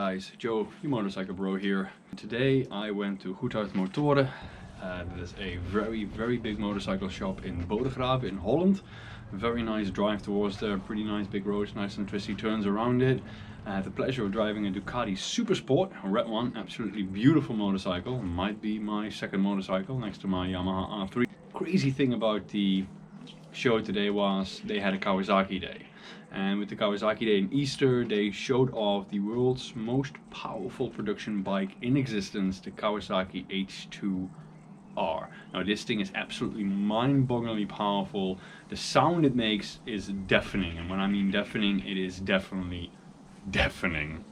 guys, Joe, your motorcycle bro here. Today I went to Goedhart Motoren. That is a very big motorcycle shop in Goedhart in Holland. Very nice drive towards there, pretty nice big roads, nice and twisty turns around it. I had the pleasure of driving a Ducati Super Sport, a red one, absolutely beautiful motorcycle. Might be my second motorcycle next to my Yamaha R3. Crazy thing about the show today was they had a Kawasaki day. And with the Kawasaki Day in Easter, they showed off the world's most powerful production bike in existence, the Kawasaki H2R. Now this thing is absolutely mind-bogglingly powerful. The sound it makes is deafening, and when I mean deafening, it is definitely deafening.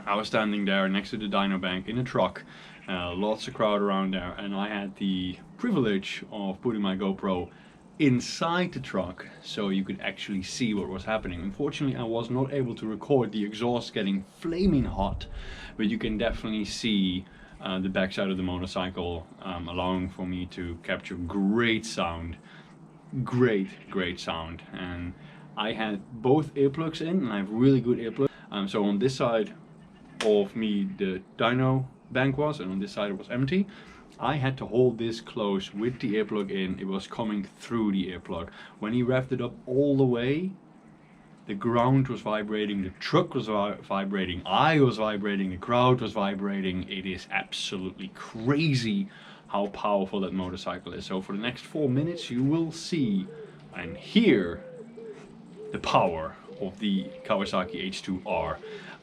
I was standing there next to the Dynobank in a truck, lots of crowd around there, and I had the privilege of putting my GoPro inside the truck so you could actually see what was happening. Unfortunately, I was not able to record the exhaust getting flaming hot, but you can definitely see the backside of the motorcycle, allowing for me to capture great sound. Great sound. And I had both earplugs in, and I have really good earplugs. So on this side of me the Dynobank was, and on this side it was empty. I had to hold this close with the earplug in. It was coming through the earplug. When he revved it up all the way, the ground was vibrating, the truck was vibrating, I was vibrating, the crowd was vibrating. It is absolutely crazy how powerful that motorcycle is. So for the next 4 minutes you will see and hear the power of the Kawasaki H2R.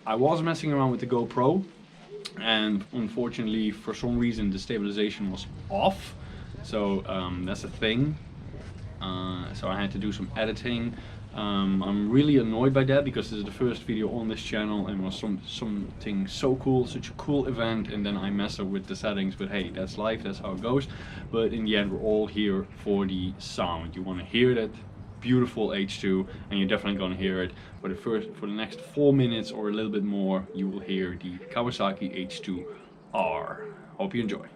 I was messing around with the GoPro, and unfortunately for some reason the stabilization was off, so that's a thing. So I had to do some editing. I'm really annoyed by that because this is the first video on this channel and was something so cool, such a cool event, and then I messed up with the settings. But hey, that's life, that's how it goes. But in the end, we're all here for the sound. You want to hear that beautiful H2, and you're definitely going to hear it. For the next 4 minutes or a little bit more, you will hear the Kawasaki H2R. Hope you enjoy.